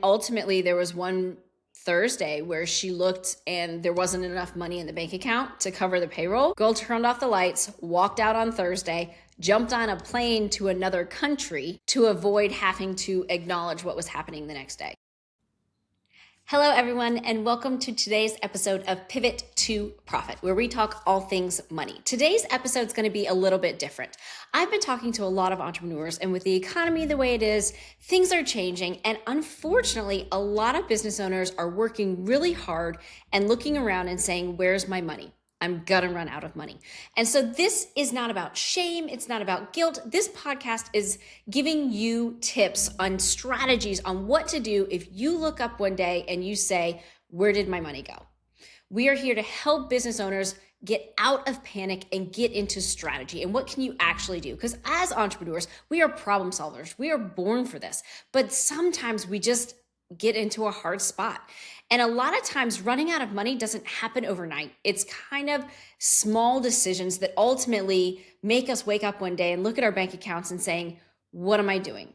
Ultimately, there was one Thursday where she looked and there wasn't enough money in the bank account to cover the payroll. Girl turned off the lights, walked out on Thursday, jumped on a plane to another country to avoid having to acknowledge what was happening the next day. Hello, everyone, and welcome to today's episode of Pivot to Profit, where we talk all things money. Today's episode is going to be a little bit different. I've been talking to a lot of entrepreneurs, and with the economy the way it is, things are changing. And unfortunately, a lot of business owners are working really hard and looking around and saying, where's my money? I'm gonna run out of money. And so this is not about shame. It's not about guilt. This podcast is giving you tips on strategies on what to do if you look up one day and you say, where did my money go? We are here to help business owners get out of panic and get into strategy. And what can you actually do? Because as entrepreneurs, we are problem solvers. We are born for this. But sometimes we just get into a hard spot. And a lot of times running out of money doesn't happen overnight. It's kind of small decisions that ultimately make us wake up one day and look at our bank accounts and saying, what am I doing?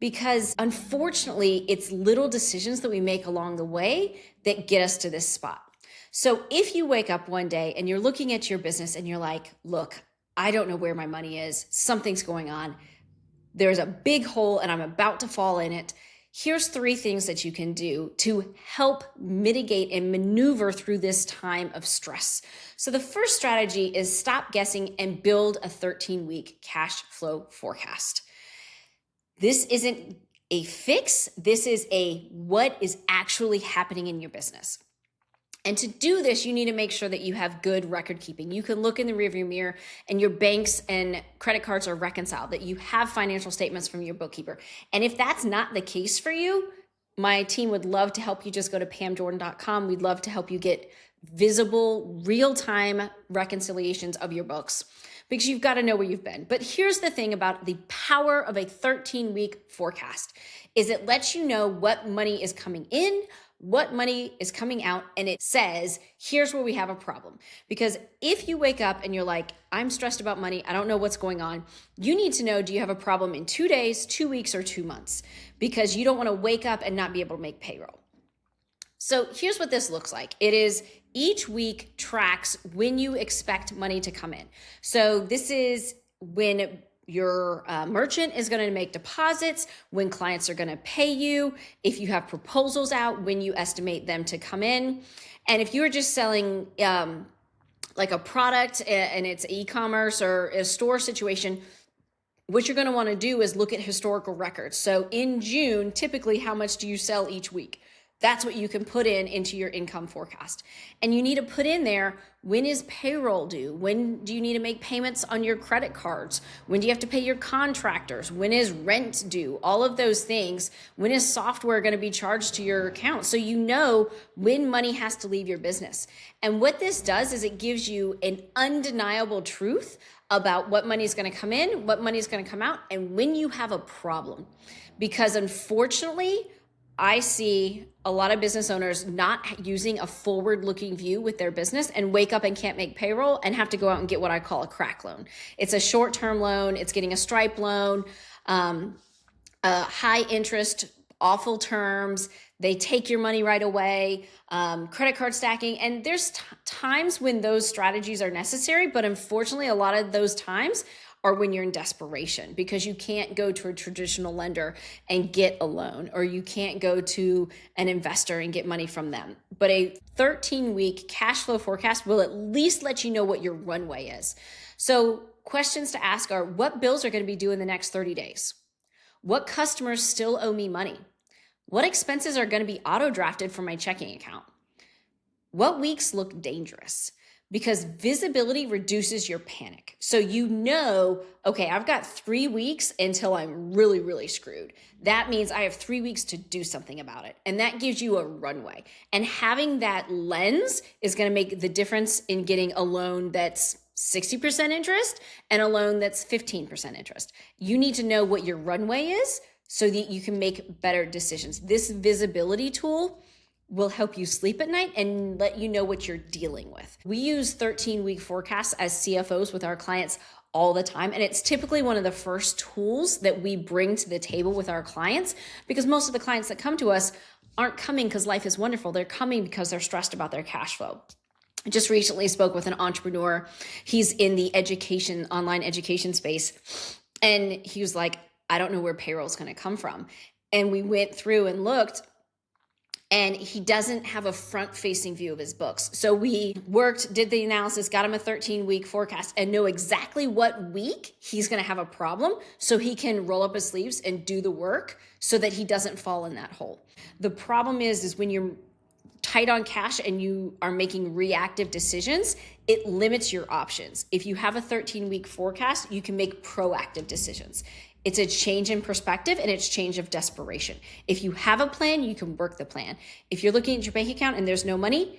Because unfortunately, it's little decisions that we make along the way that get us to this spot. So if you wake up one day and you're looking at your business and you're like, look, I don't know where my money is. Something's going on. There's a big hole and I'm about to fall in it. Here's 3 things that you can do to help mitigate and maneuver through this time of stress. So the first strategy is stop guessing and build a 13-week cash flow forecast. This isn't a fix. This is a what is actually happening in your business. And to do this, you need to make sure that you have good record keeping. You can look in the rearview mirror and your banks and credit cards are reconciled, that you have financial statements from your bookkeeper. And if that's not the case for you, my team would love to help you. Just go to pamjordan.com. We'd love to help you get visible, real-time reconciliations of your books because you've got to know where you've been. But here's the thing about the power of a 13-week forecast is it lets you know what money is coming in, what money is coming out, and it says, here's where we have a problem. Because if you wake up and you're like, I'm stressed about money, I don't know what's going on, you need to know, do you have a problem in 2 days, 2 weeks, or 2 months? Because you don't want to wake up and not be able to make payroll. So here's what this looks like. It is each week tracks when you expect money to come in. So this is when your merchant is going to make deposits, when clients are going to pay you, if you have proposals out, when you estimate them to come in. And if you're just selling like a product and it's e-commerce or a store situation, what you're going to want to do is look at historical records. So in June, typically, how much do you sell each week? That's what you can put into your income forecast. And you need to put in there, when is payroll due? When do you need to make payments on your credit cards? When do you have to pay your contractors? When is rent due? All of those things. When is software going to be charged to your account? So you know when money has to leave your business. And what this does is it gives you an undeniable truth about what money is going to come in, what money is going to come out, and when you have a problem. Because unfortunately, I see a lot of business owners not using a forward-looking view with their business and wake up and can't make payroll and have to go out and get what I call a crack loan. It's a short-term loan. It's getting a Stripe loan, a high interest, awful terms. They take your money right away, credit card stacking. And there's times when those strategies are necessary, but unfortunately, a lot of those times or when you're in desperation because you can't go to a traditional lender and get a loan, or you can't go to an investor and get money from them. But a 13-week cash flow forecast will at least let you know what your runway is. So questions to ask are, what bills are going to be due in the next 30 days? What customers still owe me money? What expenses are going to be auto-drafted from my checking account? What weeks look dangerous? Because visibility reduces your panic. So you know, okay, I've got 3 weeks until I'm really, really screwed. That means I have 3 weeks to do something about it. And that gives you a runway. And having that lens is going to make the difference in getting a loan that's 60% interest and a loan that's 15% interest. You need to know what your runway is so that you can make better decisions. This visibility tool will help you sleep at night and let you know what you're dealing with. We use 13-week forecasts as CFOs with our clients all the time. And it's typically one of the first tools that we bring to the table with our clients, because most of the clients that come to us aren't coming because life is wonderful. They're coming because they're stressed about their cash flow. I just recently spoke with an entrepreneur. He's in the online education space. And he was like, I don't know where payroll is going to come from. And we went through and looked, and he doesn't have a front-facing view of his books. So we did the analysis, got him a 13-week forecast, and know exactly what week he's going to have a problem so he can roll up his sleeves and do the work so that he doesn't fall in that hole. The problem is when you're tight on cash and you are making reactive decisions, it limits your options. If you have a 13-week forecast, you can make proactive decisions. It's a change in perspective, and it's change of desperation. If you have a plan, you can work the plan. If you're looking at your bank account and there's no money,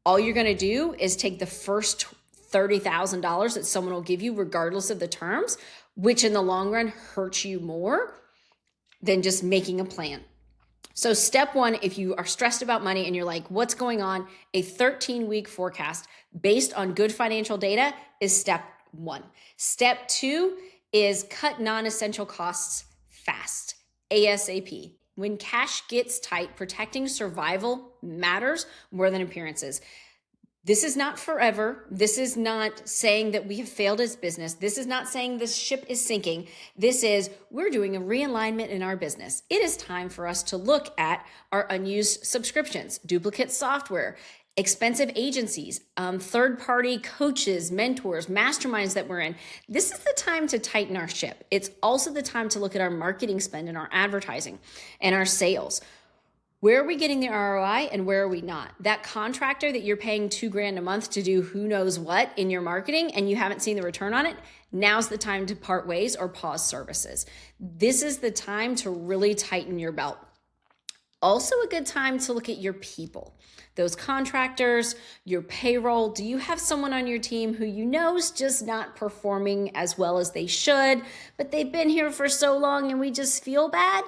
all you're going to do is take the first $30,000 that someone will give you, regardless of the terms, which in the long run hurts you more than just making a plan. So step one, if you are stressed about money and you're like, what's going on? A 13-week forecast based on good financial data is step one. Step two is cut non-essential costs fast, ASAP. When cash gets tight, protecting survival matters more than appearances. This is not forever. This is not saying that we have failed as business. This is not saying the ship is sinking. This is, we're doing a realignment in our business. It is time for us to look at our unused subscriptions, duplicate software, expensive agencies, third-party coaches, mentors, masterminds that we're in. This is the time to tighten our ship. It's also the time to look at our marketing spend and our advertising and our sales. Where are we getting the ROI and where are we not? That contractor that you're paying $2,000 a month to do who knows what in your marketing and you haven't seen the return on it, now's the time to part ways or pause services. This is the time to really tighten your belt. Also a good time to look at your people, those contractors, your payroll. Do you have someone on your team who you know is just not performing as well as they should, but they've been here for so long and we just feel bad?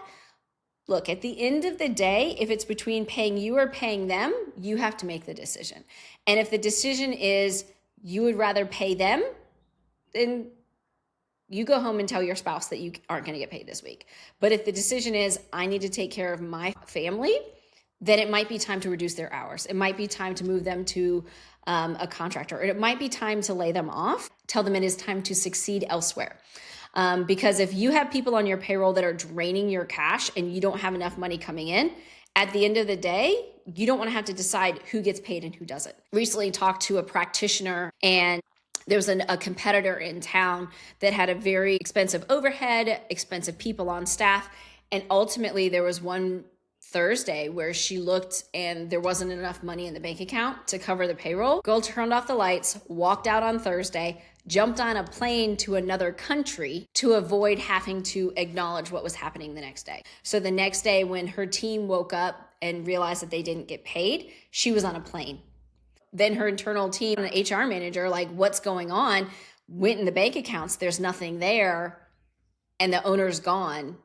Look, at the end of the day, if it's between paying you or paying them, you have to make the decision. And if the decision is you would rather pay them, then you go home and tell your spouse that you aren't going to get paid this week. But if the decision is I need to take care of my family, then it might be time to reduce their hours. It might be time to move them to a contractor, or it might be time to lay them off. Tell them it is time to succeed elsewhere. Because if you have people on your payroll that are draining your cash and you don't have enough money coming in, at the end of the day, you don't want to have to decide who gets paid and who doesn't. Recently talked to a practitioner, and there was a competitor in town that had a very expensive overhead, expensive people on staff. And ultimately there was one Thursday where she looked and there wasn't enough money in the bank account to cover the payroll. Girl turned off the lights, walked out on Thursday, jumped on a plane to another country to avoid having to acknowledge what was happening the next day. So the next day when her team woke up and realized that they didn't get paid, she was on a plane. Then her internal team and the HR manager, like, what's going on? Went in the bank accounts, there's nothing there, and the owner's gone.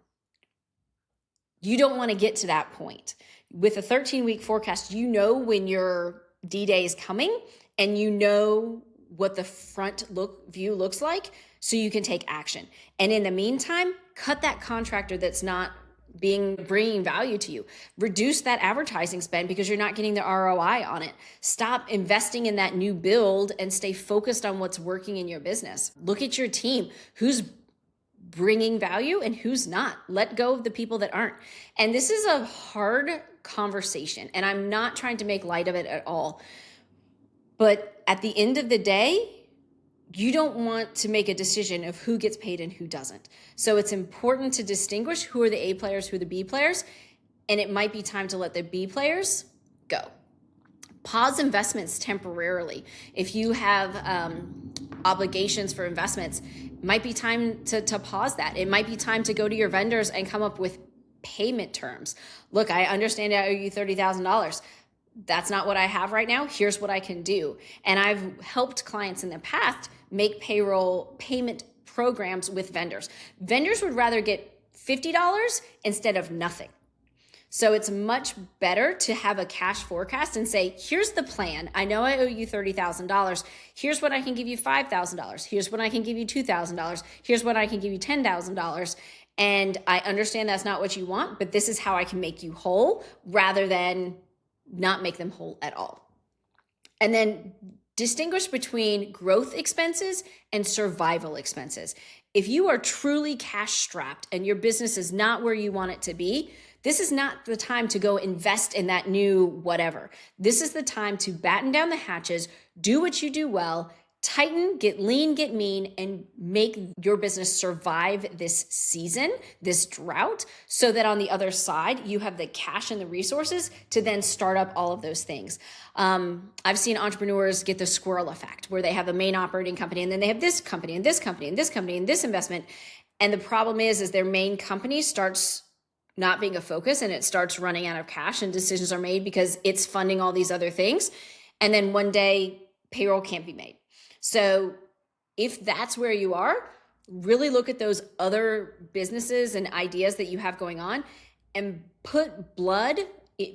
You don't want to get to that point. With a 13-week forecast, you know when your D-Day is coming and you know what the front view looks like so you can take action. And in the meantime, cut that contractor that's not bringing value to you. Reduce that advertising spend because you're not getting the ROI on it. Stop investing in that new build and stay focused on what's working in your business. Look at your team. Who's bringing value and who's not? Let go of the people that aren't. And this is a hard conversation, and I'm not trying to make light of it at all. But at the end of the day, you don't want to make a decision of who gets paid and who doesn't. So it's important to distinguish who are the A players, who are the B players, and it might be time to let the B players go. Pause investments temporarily. If you have obligations for investments, it might be time to pause that. It might be time to go to your vendors and come up with payment terms. Look, I understand I owe you $30,000. That's not what I have right now. Here's what I can do. And I've helped clients in the past make payroll payment programs with vendors. Vendors would rather get $50 instead of nothing. So it's much better to have a cash forecast and say, here's the plan. I know I owe you $30,000. Here's what I can give you $5,000. Here's what I can give you $2,000. Here's what I can give you $10,000. And I understand that's not what you want, but this is how I can make you whole rather than not make them whole at all. And then distinguish between growth expenses and survival expenses. If you are truly cash strapped and your business is not where you want it to be, this is not the time to go invest in that new whatever. This is the time to batten down the hatches, do what you do well, tighten, get lean, get mean, and make your business survive this season, this drought, so that on the other side, you have the cash and the resources to then start up all of those things. I've seen entrepreneurs get the squirrel effect, where they have the main operating company, and then they have this company, and this company, and this company, and this investment. And the problem is their main company starts not being a focus, and it starts running out of cash, and decisions are made because it's funding all these other things. And then one day, payroll can't be made. So if that's where you are, really look at those other businesses and ideas that you have going on and put blood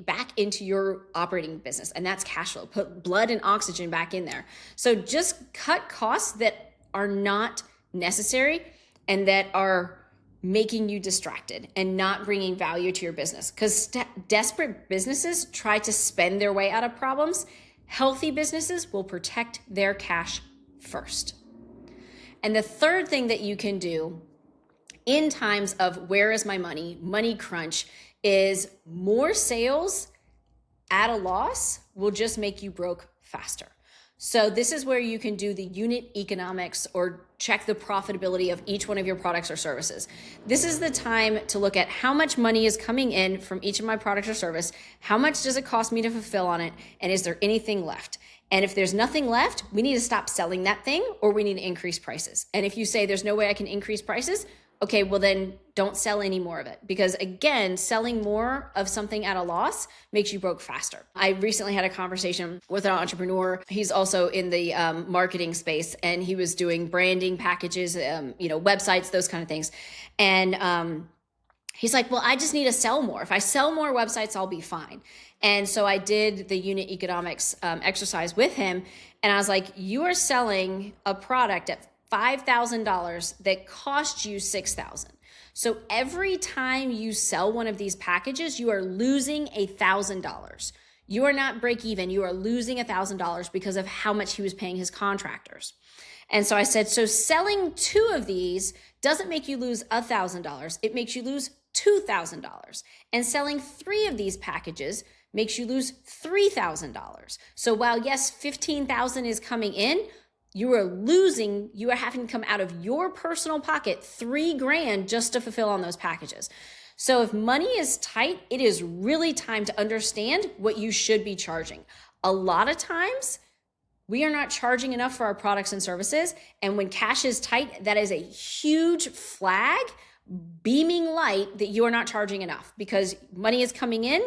back into your operating business. And that's cash flow. Put blood and oxygen back in there. So just cut costs that are not necessary and that are making you distracted and not bringing value to your business. Because desperate businesses try to spend their way out of problems. Healthy businesses will protect their cash first. And the third thing that you can do in times of where is my money crunch, is more sales at a loss will just make you broke faster. So this is where you can do the unit economics or check the profitability of each one of your products or services. This is the time to look at how much money is coming in from each of my products or service, how much does it cost me to fulfill on it, and is there anything left? And if there's nothing left, we need to stop selling that thing or we need to increase prices. And if you say there's no way I can increase prices, okay, well then don't sell any more of it. Because again, selling more of something at a loss makes you broke faster. I recently had a conversation with an entrepreneur. He's also in the marketing space, and he was doing branding packages, websites, those kind of things. And he's like, well, I just need to sell more. If I sell more websites, I'll be fine. And so I did the unit economics exercise with him. And I was like, you are selling a product at $5,000 that cost you $6,000. So every time you sell one of these packages, you are losing $1,000. You are not break even. You are losing $1,000 because of how much he was paying his contractors. And so I said, so selling 2 of these doesn't make you lose $1,000. It makes you lose $2,000. And selling 3 of these packages makes you lose $3,000. So while yes, $15,000 is coming in, you are having to come out of your personal pocket $3,000 just to fulfill on those packages. So if money is tight, it is really time to understand what you should be charging. A lot of times, we are not charging enough for our products and services. And when cash is tight, that is a huge flag, beaming light that you are not charging enough because money is coming in,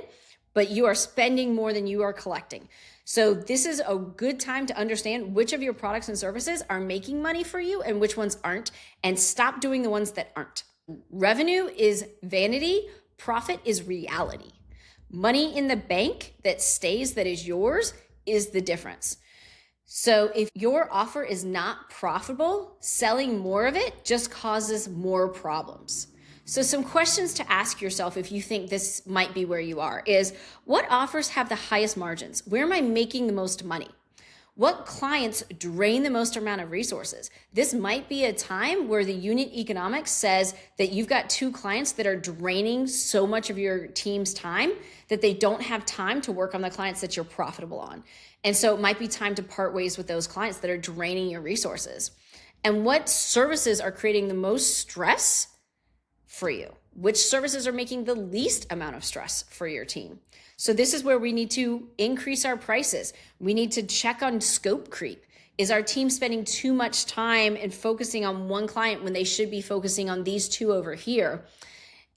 but you are spending more than you are collecting. So this is a good time to understand which of your products and services are making money for you and which ones aren't, and stop doing the ones that aren't. Revenue is vanity, profit is reality. Money in the bank that stays, that is yours, is the difference. So if your offer is not profitable, selling more of it just causes more problems. So some questions to ask yourself if you think this might be where you are is, what offers have the highest margins? Where am I making the most money? What clients drain the most amount of resources? This might be a time where the unit economics says that you've got 2 clients that are draining so much of your team's time that they don't have time to work on the clients that you're profitable on. And so it might be time to part ways with those clients that are draining your resources. And what services are creating the most stress for you? Which services are making the least amount of stress for your team? So this is where we need to increase our prices. We need to check on scope creep. Is our team spending too much time and focusing on one client when they should be focusing on these 2 over here?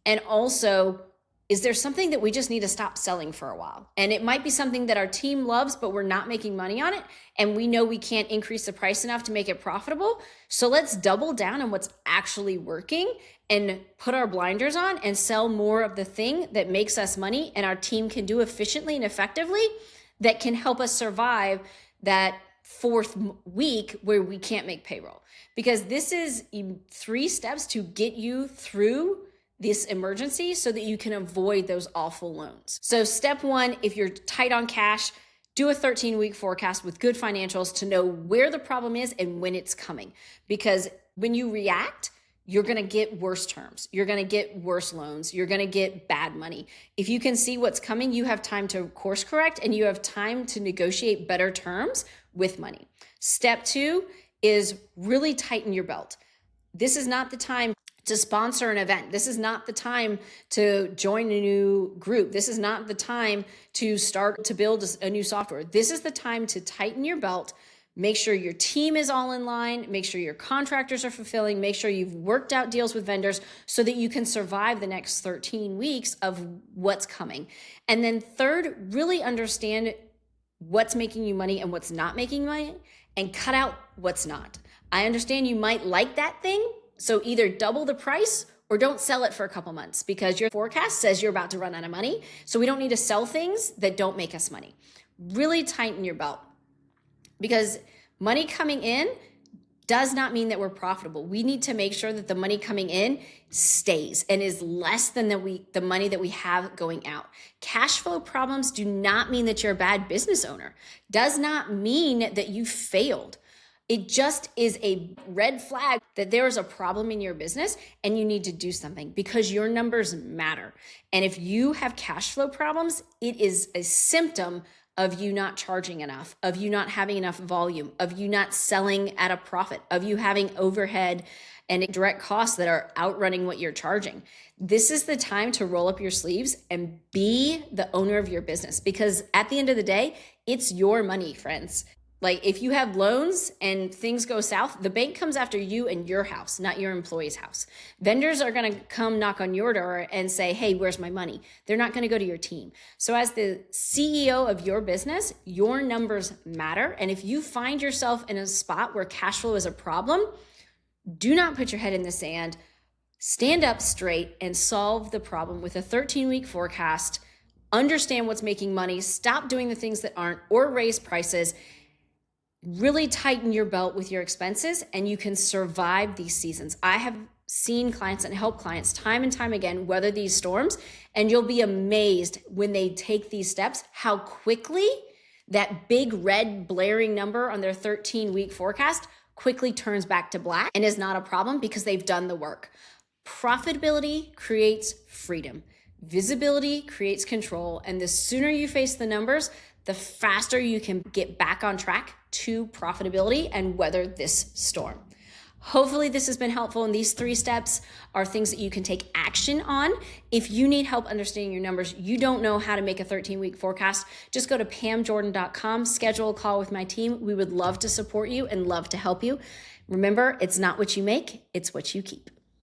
And also, is there something that we just need to stop selling for a while? And it might be something that our team loves, but we're not making money on it. And we know we can't increase the price enough to make it profitable. So let's double down on what's actually working and put our blinders on and sell more of the thing that makes us money and our team can do efficiently and effectively, that can help us survive that fourth week where we can't make payroll. Because this is 3 steps to get you through this emergency so that you can avoid those awful loans. So step 1, if you're tight on cash, do a 13-week forecast with good financials to know where the problem is and when it's coming. Because when you react, you're going to get worse terms. You're going to get worse loans. You're going to get bad money. If you can see what's coming, you have time to course correct and you have time to negotiate better terms with money. Step 2 is really tighten your belt. This is not the time to sponsor an event. This is not the time to join a new group. This is not the time to start to build a new software. This is the time to tighten your belt, make sure your team is all in line, make sure your contractors are fulfilling, make sure you've worked out deals with vendors so that you can survive the next 13 weeks of what's coming. And then third, really understand what's making you money and what's not making money, and cut out what's not. I understand you might like that thing, so either double the price or don't sell it for a couple months because your forecast says you're about to run out of money. So we don't need to sell things that don't make us money. Really tighten your belt, because money coming in does not mean that we're profitable. We need to make sure that the money coming in stays and is less than the money that we have going out. Cash flow problems do not mean that you're a bad business owner. Does not mean that you failed. It just is a red flag that there is a problem in your business and you need to do something, because your numbers matter. And if you have cash flow problems, it is a symptom of you not charging enough, of you not having enough volume, of you not selling at a profit, of you having overhead and direct costs that are outrunning what you're charging. This is the time to roll up your sleeves and be the owner of your business, because at the end of the day, it's your money, friends. Like if you have loans and things go south, the bank comes after you and your house, not your employee's house. Vendors are going to come knock on your door and say, hey, where's my money? They're not going to go to your team. So as the CEO of your business, your numbers matter. And if you find yourself in a spot where cash flow is a problem, do not put your head in the sand. Stand up straight and solve the problem with a 13-week forecast. Understand what's making money. Stop doing the things that aren't, or raise prices. Really tighten your belt with your expenses and you can survive these seasons. I have seen clients and helped clients time and time again weather these storms, and you'll be amazed when they take these steps, how quickly that big red blaring number on their 13-week forecast quickly turns back to black and is not a problem because they've done the work. Profitability creates freedom. Visibility creates control. And the sooner you face the numbers, the faster you can get back on track to profitability and weather this storm. Hopefully this has been helpful, and these 3 steps are things that you can take action on. If you need help understanding your numbers, you don't know how to make a 13-week forecast, just go to pamjordan.com, schedule a call with my team. We would love to support you and love to help you. Remember, it's not what you make, it's what you keep.